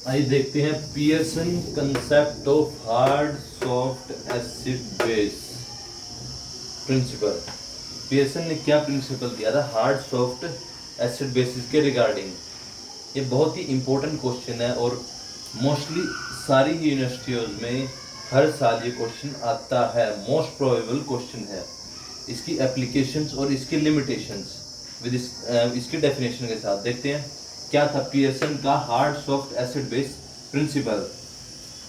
आइए देखते हैं Pearson concept of hard soft acid base principle. Pearson ने क्या प्रिंसिपल दिया था हार्ड सॉफ्ट एसिड बेसिस के रिगार्डिंग। ये बहुत ही इंपॉर्टेंट क्वेश्चन है और मोस्टली सारी यूनिवर्सिटियों में हर साल ये क्वेश्चन आता है, मोस्ट प्रोबेबल क्वेश्चन है। इसकी एप्लीकेशंस और इसकी लिमिटेशंस विद इसकी डेफिनेशन के साथ देखते हैं क्या था पियर्सन का hard soft acid base principle.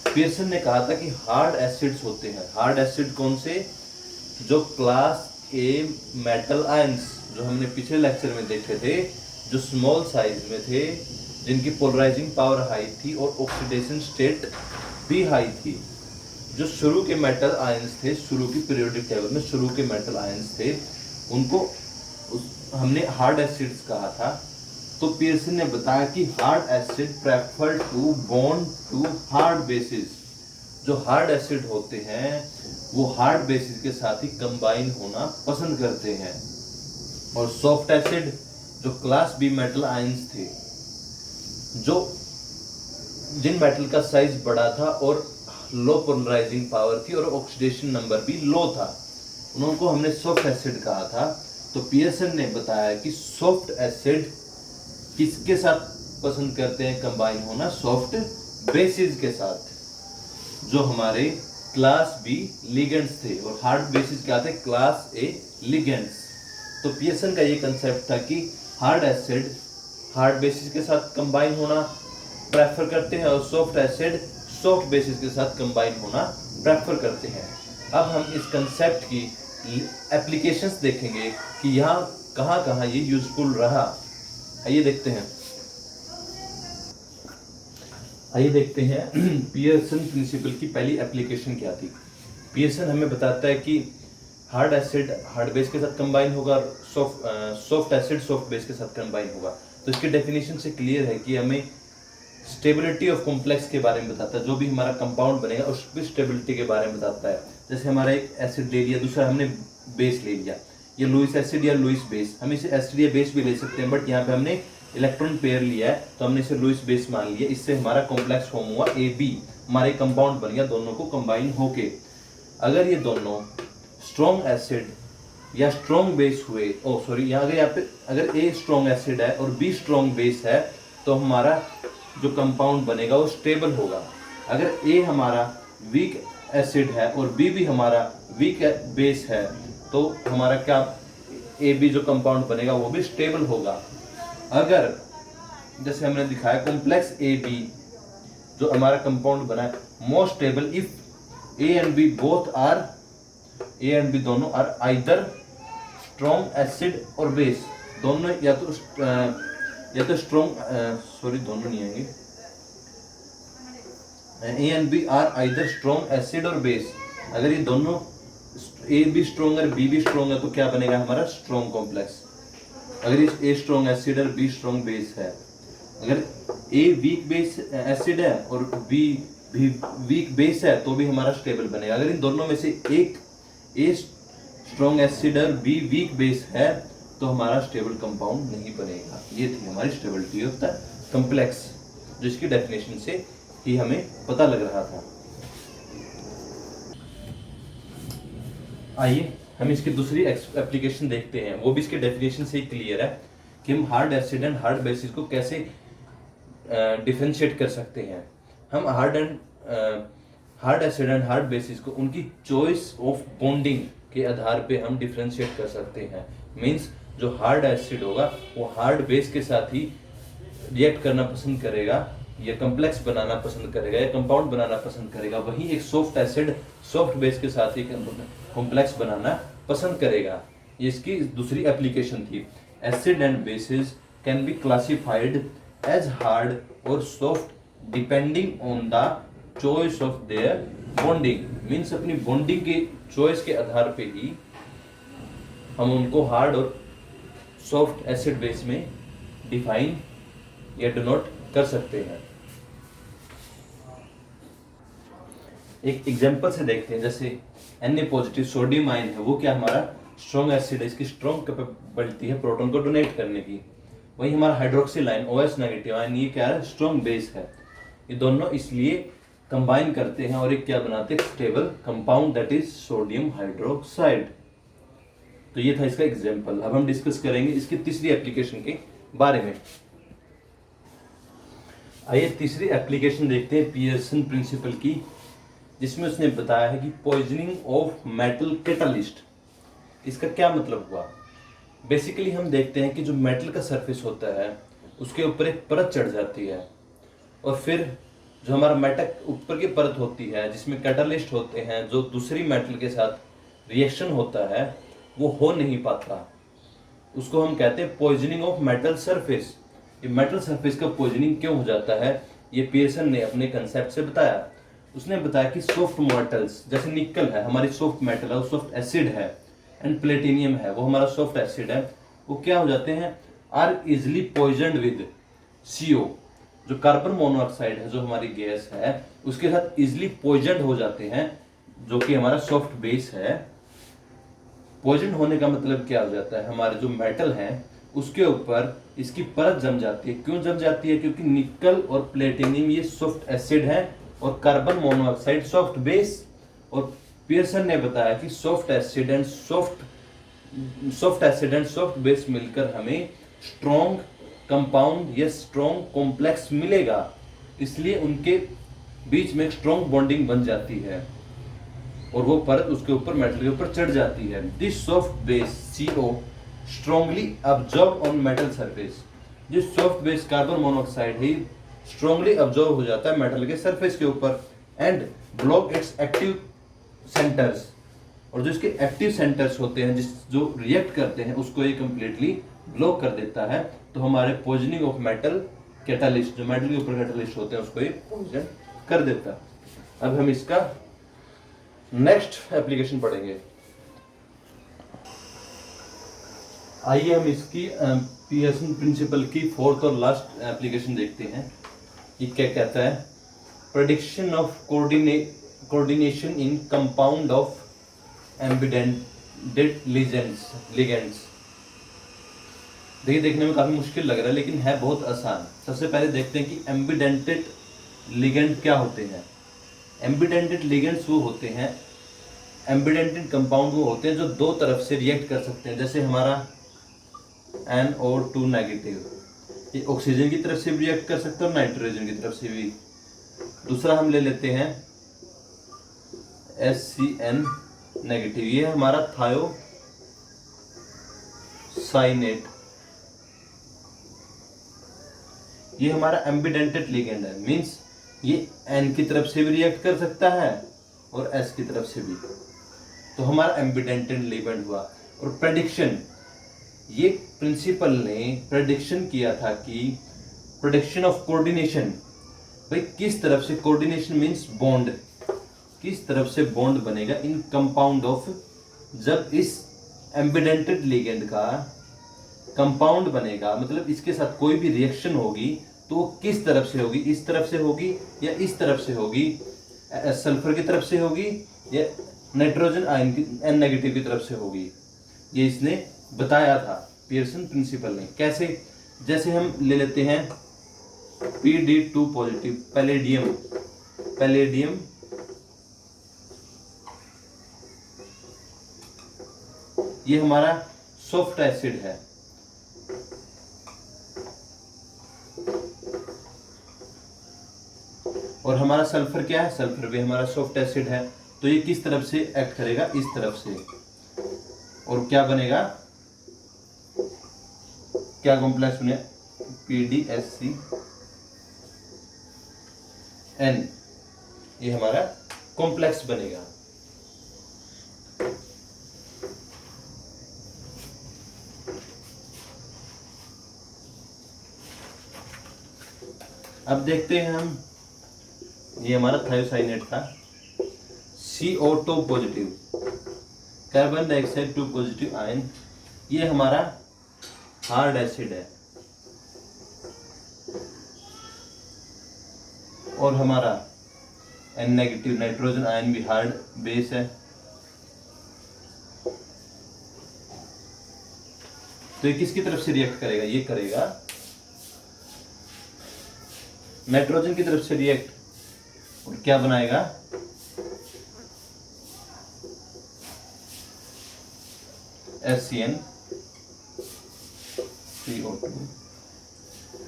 Pearson ने कहा था कि हार्ड एसिड्स होते हैं। हार्ड एसिड कौन से? जो क्लास ए मेटल आयंस, जो हमने पिछले लेक्चर में देखे थे, जो स्मॉल साइज में थे, जिनकी पोलराइजिंग पावर हाई थी और ऑक्सीडेशन स्टेट भी हाई थी। जो शुरू के मेटल आयंस थे, शुरू की पीरियोडिक टेबल में शुरू के मेटल आयंस थे, उनको हमने हार्ड एसिड्स कहा था। तो पियर्सन ने बताया कि hard acid prefer to bond to hard bases. जो हार्ड एसिड होते हैं वो हार्ड बेसिस के साथ ही कंबाइन होना पसंद करते हैं। और सॉफ्ट एसिड जो क्लास बी मेटल आयंस थे, जो जिन मेटल का साइज बड़ा था और लो पोलराइजिंग पावर थी और ऑक्सीडेशन नंबर भी लो था, उनको हमने सॉफ्ट एसिड कहा था। तो पियर्सन ने बताया कि सॉफ्ट एसिड किसके साथ पसंद करते हैं कंबाइन होना? सॉफ्ट बेसिस के साथ, जो हमारे क्लास बी लिगेंड्स थे। और हार्ड बेसिस क्या थे? क्लास ए लिगेंड्स। तो पियर्सन का ये कंसेप्ट था कि हार्ड एसिड हार्ड बेसिस के साथ कंबाइन होना प्रेफर करते हैं और सॉफ्ट एसिड सॉफ्ट बेसिस के साथ कंबाइन होना प्रेफर करते हैं। अब हम इस कंसेप्ट की एप्लीकेशंस देखेंगे कि यहाँ कहाँ कहाँ ये यूजफुल रहा। आइए देखते हैं पियर्सन प्रिंसिपल की पहली एप्लीकेशन क्या थी। पियर्सन हमें बताता है कि हार्ड एसिड हार्ड बेस के साथ कंबाइन होगा, सॉफ्ट एसिड सॉफ्ट बेस के साथ कंबाइन होगा। तो इसकी डेफिनेशन से क्लियर है कि हमें स्टेबिलिटी ऑफ कॉम्प्लेक्स के बारे में बताता है। जो भी हमारा कंपाउंड बनेगा उसकी स्टेबिलिटी के बारे में बताता है। जैसे हमारा एक एसिड ले लिया, दूसरा हमने बेस ले लिया, ये लुईस एसिड या लुईस बेस। हम इसे एसिड या बेस भी ले सकते हैं, बट यहाँ पे हमने इलेक्ट्रॉन पेयर लिया है तो हमने इसे लुईस बेस मान लिया। इससे हमारा कॉम्प्लेक्स फॉर्म हुआ AB, हमारे कंपाउंड बन गया दोनों को कंबाइन होके। अगर ये दोनों स्ट्रॉन्ग एसिड या स्ट्रॉन्ग बेस हुए, यहाँ पे अगर A स्ट्रॉन्ग एसिड है और B स्ट्रॉन्ग बेस है तो हमारा जो कंपाउंड बनेगा वो स्टेबल होगा। अगर A हमारा वीक एसिड है और B भी हमारा वीक बेस है तो हमारा क्या AB जो कंपाउंड बनेगा वो भी स्टेबल होगा। अगर जैसे हमने दिखाया कॉम्प्लेक्स AB जो हमारा कंपाउंड बना है, most stable if A and B दोनों आर आइदर स्ट्रॉन्ग एसिड और बेस। दोनों या तो स्ट्रॉन्ग दोनों नहीं आएंगे। A and B are either strong acid और बेस। अगर ये दोनों A भी स्ट्रॉन्ग है B भी स्ट्रॉन्ग है तो क्या बनेगा? हमारा स्ट्रॉन्ग कॉम्प्लेक्स। अगर ये A स्ट्रॉन्ग एसिड और B स्ट्रॉन्ग बेस है, अगर A वीक बेस एसिड है और B भी वीक बेस है तो भी हमारा स्टेबल बनेगा। अगर इन दोनों में से एक A स्ट्रॉन्ग एसिड और B वीक बेस है तो हमारा स्टेबल कंपाउंड नहीं बनेगा। ये थी हमारी स्टेबिलिटी ऑफ द कॉम्प्लेक्स, जिसकी डेफिनेशन से ही हमें पता लग रहा था। आइए हम इसकी दूसरी एप्लीकेशन देखते हैं। वो भी इसके डेफिनेशन से ही क्लियर है कि हम hard acid and hard basis को कैसे डिफरेंशिएट कर सकते हैं। हम hard acid and hard basis को उनकी चॉइस ऑफ बॉन्डिंग के आधार पे हम डिफरेंशिएट कर सकते हैं। मींस जो हार्ड एसिड होगा वो हार्ड बेस के साथ ही रिएक्ट करना पसंद करेगा, या कॉम्प्लेक्स बनाना पसंद करेगा, या कंपाउंड बनाना पसंद करेगा। वहीं एक सॉफ्ट एसिड सॉफ्ट बेस के साथ ही कॉम्प्लेक्स बनाना पसंद करेगा। ये इसकी दूसरी एप्लीकेशन थी। Acid and bases can be classified as hard और soft depending on the choice of their bonding. Means अपनी बॉन्डिंग के चॉइस के आधार पे ही हम उनको हार्ड और सॉफ्ट एसिड बेस में डिफाइन या डिनोट कर सकते हैं। एक एग्जांपल से देखते हैं। जैसे Na पॉजिटिव सोडियम आयन है, वो क्या हमारा स्ट्रॉन्ग एसिड है, इसकी स्ट्रॉन्ग कैपेबिलिटी है प्रोटॉन को डोनेट करने की। वही हमारा hydroxyl ion OH negative ion, ये क्या है? स्ट्रॉन्ग बेस है। ये दोनों इसलिए कंबाइन करते हैं और एक क्या बनाते हैं, stable compound, that is sodium hydroxide. तो ये था इसका एग्जाम्पल। अब हम डिस्कस करेंगे इसकी तीसरी एप्लीकेशन के बारे में। आइए तीसरी एप्लीकेशन देखते हैं पियर्सन प्रिंसिपल की, जिसमें उसने बताया है कि पॉइजनिंग ऑफ मेटल कैटालिस्ट। इसका क्या मतलब हुआ? बेसिकली हम देखते हैं कि जो मेटल का सरफेस होता है उसके ऊपर एक परत चढ़ जाती है, और फिर जो हमारा मेटल ऊपर की परत होती है जिसमें कैटालिस्ट होते हैं, जो दूसरी मेटल के साथ रिएक्शन होता है वो हो नहीं पाता। उसको हम कहते हैं पॉइजनिंग ऑफ मेटल सरफेस। ये मेटल सरफेस का पॉइजनिंग क्यों हो जाता है, ये पियर्सन ने अपने कंसेप्ट से बताया। उसने बताया कि सॉफ्ट मेटल्स जैसे निकल है हमारी सॉफ्ट मेटल है, वो सॉफ्ट एसिड है, एंड प्लेटिनियम है वो हमारा सॉफ्ट एसिड है, वो क्या हो जाते हैं, are easily poisoned with CO। जो कार्बन मोनोऑक्साइड है जो हमारी गैस है उसके साथ इजिली पॉइजनड हो जाते हैं, जो कि हमारा सॉफ्ट बेस है। पॉइजन होने का मतलब क्या हो जाता है, हमारे जो मेटल है उसके ऊपर इसकी परत जम जाती है। क्यों जम जाती है? क्योंकि निकल और प्लेटिनियम ये सॉफ्ट एसिड है और कार्बन मोनोऑक्साइड सॉफ्ट बेस। और पियर्सन ने बताया कि soft acid and soft base मिलकर हमें स्ट्रॉन्ग कंपाउंड या स्ट्रॉन्ग कॉम्प्लेक्स मिलेगा, इसलिए उनके बीच में एक स्ट्रॉन्ग बॉन्डिंग बन जाती है और वो परत उसके ऊपर मेटल के ऊपर चढ़ जाती है। This soft base CO strongly absorb on metal surface. जो सॉफ्ट बेस कार्बन मोनोऑक्साइड है स्ट्रॉन्गली अब्जॉर्ब हो जाता है मेटल के सरफेस के ऊपर and block it's active centres. और जो इसके एक्टिव सेंटर्स होते हैं जो रिएक्ट करते हैं उसको ये कंप्लीटली ब्लॉक कर देता है। तो हमारे पॉइजनिंग ऑफ मेटल कैटालिस्ट, जो मेटल के ऊपर कैटालिस्ट होते हैं उसको ये पॉइजन कर देता है। अब हम इसका नेक्स्ट एप्लीकेशन पढ़ेंगे। आइए हम इसकी पियर्सन प्रिंसिपल की फोर्थ और लास्ट एप्लीकेशन देखते हैं। ये क्या कहता है, prediction of coordination in compound of ambidentate ligands. देखिए देखने में काफी मुश्किल लग रहा है लेकिन है बहुत आसान। सबसे पहले देखते हैं कि एम्बिडेंटेड लिगेंड क्या होते हैं। एम्बिडेंटेड लिगेंड्स वो होते हैं, एम्बिडेंटेड कंपाउंड वो होते हैं जो दो तरफ से रिएक्ट कर सकते हैं। जैसे हमारा NO2 नेगेटिव, ये ऑक्सीजन की तरफ से भी रिएक्ट कर सकते हैं और नाइट्रोजन की तरफ से भी। दूसरा हम ले लेते हैं HCN नेगेटिव, ये है हमारा थायोसाइनेट, ये हमारा एम्बिडेंटेड लिगेंड है। मींस ये N की तरफ से भी रिएक्ट कर सकता है और S की तरफ से भी। तो हमारा एम्बिडेंटेड लिगेंड हुआ। और प्रेडिक्शन, ये प्रिंसिपल ने प्रेडिक्शन किया था कि प्रेडिक्शन ऑफ कोऑर्डिनेशन, भाई किस तरफ से कोऑर्डिनेशन मींस बॉन्ड, किस तरफ से बॉन्ड बनेगा इन कंपाउंड ऑफ, जब इस एम्बिडेंटेड लिगेंड का कंपाउंड बनेगा मतलब इसके साथ कोई भी रिएक्शन होगी तो वो किस तरफ से होगी, इस तरफ से होगी या इस तरफ से होगी, सल्फर की तरफ से होगी या नाइट्रोजन आयन की N नेगेटिव की तरफ से होगी। ये इसने बताया था पियर्सन प्रिंसिपल ने। कैसे? जैसे हम ले लेते हैं PD2 पॉजिटिव पैलेडियम ये हमारा सॉफ्ट एसिड है और हमारा सल्फर क्या है, सल्फर भी हमारा सॉफ्ट एसिड है। तो ये किस तरफ से एक्ट करेगा, इस तरफ से, और क्या बनेगा, क्या कॉम्प्लेक्स बने, PDHCN, ये हमारा कॉम्प्लेक्स बनेगा। अब देखते हैं हम, ये हमारा थायोसाइनेट था, CO2 positive, carbon dioxide 2 positive ion, ये हमारा हार्ड एसिड है। और हमारा N नेगेटिव नाइट्रोजन आयन भी हार्ड बेस है। तो ये किसकी तरफ से रिएक्ट करेगा, ये करेगा नाइट्रोजन की तरफ से रिएक्ट और क्या बनाएगा, HCnCO2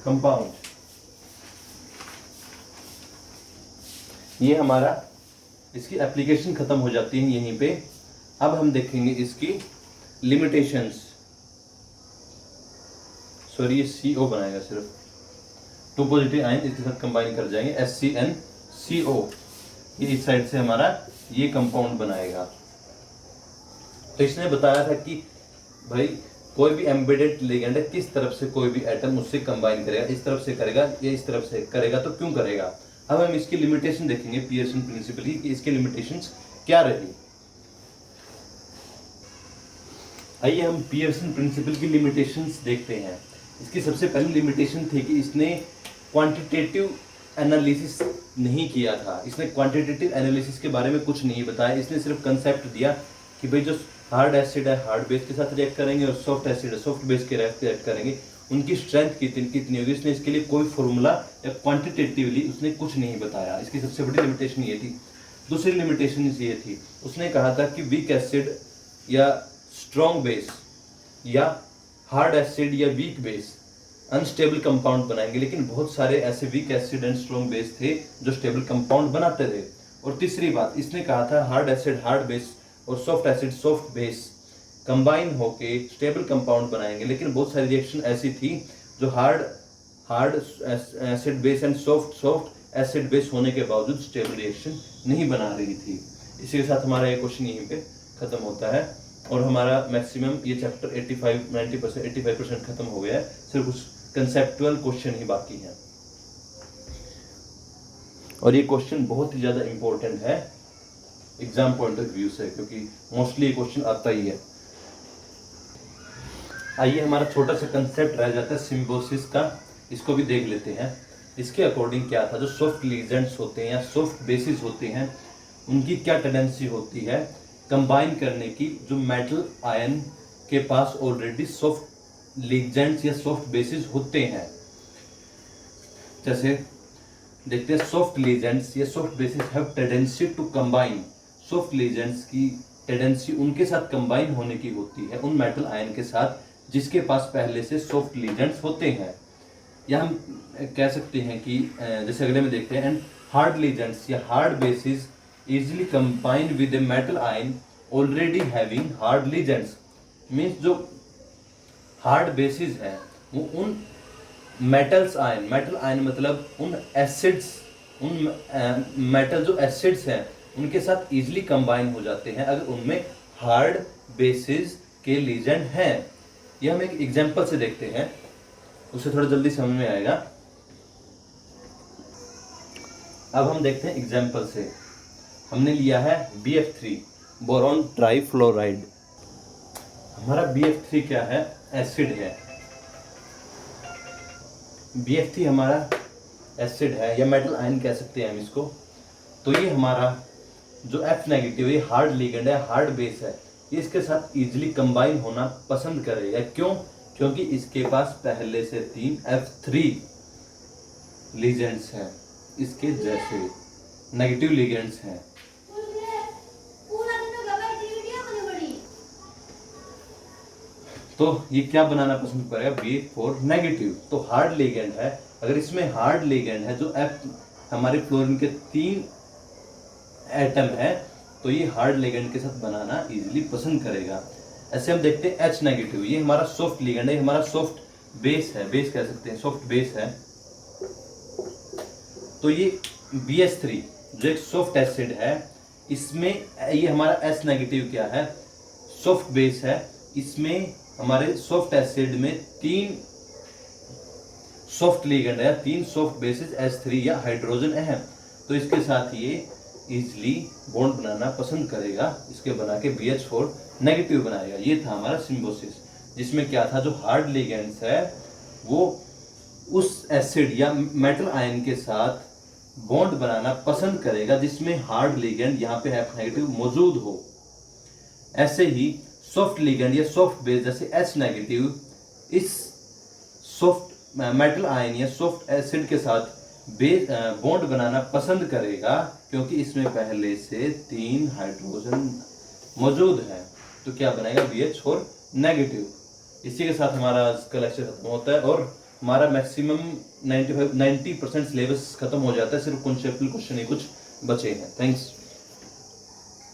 कंपाउंड। ये हमारा इसकी एप्लीकेशन खत्म हो जाती है यहीं पे। अब हम देखेंगे इसकी लिमिटेशंस। सॉरी, ये CO बनाएगा सिर्फ, 2 पॉजिटिव आयन इसके साथ कंबाइन कर जाएंगे, HCnCO। ये इस साइड से हमारा ये कंपाउंड बनाएगा। तो इसने बताया था कि भाई कोई भी एम्बेडेड लिगेंड है, किस तरफ से कोई भी एटम उससे कंबाइन करेगा, इस तरफ से करेगा या इस तरफ से करेगा, तो क्यों करेगा। अब हम इसकी लिमिटेशन देखेंगे पियर्सन प्रिंसिपल की, कि इसकी लिमिटेशंस क्या रही। आइए हम पियर्सन प्रिंसिपल की लिमिटेशंस देखते हैं। इसकी सबसे पहली लिमिटेशन थी कि इसने क्वांटिटेटिव एनालिसिस नहीं किया था। इसने क्वांटिटेटिव एनालिसिस के बारे में कुछ नहीं बताया। इसने सिर्फ कंसेप्ट दिया कि भाई जो हार्ड एसिड है हार्ड बेस के साथ रिएक्ट करेंगे और सॉफ्ट एसिड है सॉफ्ट बेस के रिएक्ट करेंगे, उनकी स्ट्रेंथ कितनी होगी। इसने इसके लिए कोई फॉर्मूला या क्वांटिटेटिवली उसने कुछ नहीं बताया। इसकी सबसे बड़ी लिमिटेशन ये थी। दूसरी लिमिटेशन ये थी, उसने कहा था कि वीक एसिड या स्ट्रॉन्ग बेस या हार्ड एसिड या वीक बेस अनस्टेबल कंपाउंड बनाएंगे, लेकिन बहुत सारे ऐसे weak acid and strong base थे जो स्टेबल कंपाउंड बनाते थे। और तीसरी बात, इसने कहा था हार्ड एसिड हार्ड बेस और soft acid soft base combine होके स्टेबल कंपाउंड बनाएंगे, लेकिन बहुत सारी रिएक्शन ऐसी थी जो hard acid base and soft acid base होने के बावजूद स्टेबल रिएक्शन नहीं बना रही थी। इसी के साथ हमारा ये क्वेश्चन यहीं पे खत्म होता है और हमारा मैक्सिमम ये चैप्टर 85% खत्म हो गया है। सिर्फ कुछ कंसेप्चुअल क्वेश्चन ही बाकी हैं और ये क्वेश्चन बहुत ही ज्यादा इंपॉर्टेंट है एग्जाम पॉइंट ऑफ व्यू से, क्योंकि मोस्टली ये क्वेश्चन आता ही है। आइए हमारा छोटा सा कंसेप्ट रह जाता है सिम्बोसिस का, इसको भी देख लेते हैं। इसके अकॉर्डिंग क्या था, जो सॉफ्ट लीजेंड्स होते हैं या सॉफ्ट बेसिस होते हैं उनकी क्या टेंडेंसी होती है कंबाइन करने की, जो मेटल आयन के पास ऑलरेडी सॉफ्ट लीजेंड्स या सॉफ्ट बेसिस होते हैं। जैसे देखते हैं सॉफ्ट लीजेंड्स या soft bases have tendency to combine. Soft ligands की टेंडेंसी उनके साथ कंबाइन होने की होती है उन मेटल आयन के साथ जिसके पास पहले से सॉफ्ट लीजेंड्स होते हैं। या हम कह सकते हैं कि जैसे अगले में देखते हैं, एंड हार्ड लीजेंड्स या hard basis easily combine with a metal ion already having hard ligands। Means जो हार्ड बेसिस है वो उन मेटल आयन मतलब उन एसिड्स, उन मेटल जो एसिड्स हैं उनके साथ इजीली कंबाइन हो जाते हैं अगर उनमें हार्ड बेसिस के लीजेंड हैं। यह हम एक एग्जांपल से देखते हैं, उससे थोड़ा जल्दी समझ में आएगा। अब हम देखते हैं एग्जांपल से। हमने लिया है BF3 बोरॉन ट्राइफ्लोराइड। हमारा BF3 क्या है, एसिड है। BF3 हमारा एसिड है या मेटल आयन कह सकते हैं हम इसको। तो ये हमारा जो F नेगेटिव ये हार्ड लिगेंड है, हार्ड बेस है, ये इसके साथ इजीली कंबाइन होना पसंद करेगा। क्यों? क्योंकि इसके पास पहले से 3 F3 लिगेंड्स हैं, इसके जैसे नेगेटिव लिगेंड्स हैं। तो ये क्या बनाना पसंद करेगा, BF4 नेगेटिव। तो हार्ड लिगेंड है, अगर इसमें हार्ड लिगेंड है जो F हमारे फ्लोरीन के 3 एटम है तो ये हार्ड लिगेंड के साथ बनाना इजीली पसंद करेगा। ऐसे हम देखते हैं H नेगेटिव, ये हमारा सॉफ्ट लिगेंड है, हमारा सॉफ्ट बेस है, बेस कह सकते हैं, सॉफ्ट बेस है। तो ये BH3 जो एक सॉफ्ट एसिड है, इसमें ये हमारा S नेगेटिव क्या है, सॉफ्ट बेस है। इसमें हमारे सॉफ्ट एसिड में 3 सॉफ्ट लिगेंड है, 3 सॉफ्ट बेसिस H3 या हाइड्रोजन है। तो इसके साथ ये इजिली बॉन्ड बनाना पसंद करेगा, इसके बना के BH4 नेगेटिव बनाएगा। ये था हमारा सिम्बोसिस, जिसमें क्या था, जो हार्ड लिगेंड्स है वो उस एसिड या मेटल आयन के साथ बॉन्ड बनाना पसंद करेगा जिसमें हार्ड लिगेंड यहाँ पे F नेगेटिव मौजूद हो। ऐसे ही सॉफ्ट लिगेंड या सॉफ्ट बेस जैसे H नेगेटिव इस सॉफ्ट मेटल आयन या सॉफ्ट एसिड के साथ बॉन्ड बनाना पसंद करेगा क्योंकि इसमें पहले से 3 हाइड्रोजन मौजूद है। तो क्या बनेगा, BH और नेगेटिव। इसी के साथ हमारा आज का लेक्चर खत्म होता है और हमारा मैक्सिमम 90% सिलेबस खत्म हो जाता है, सिर्फ कॉन्सेप्चुअल क्वेश्चन ही कुछ बचे हैं। थैंक्स।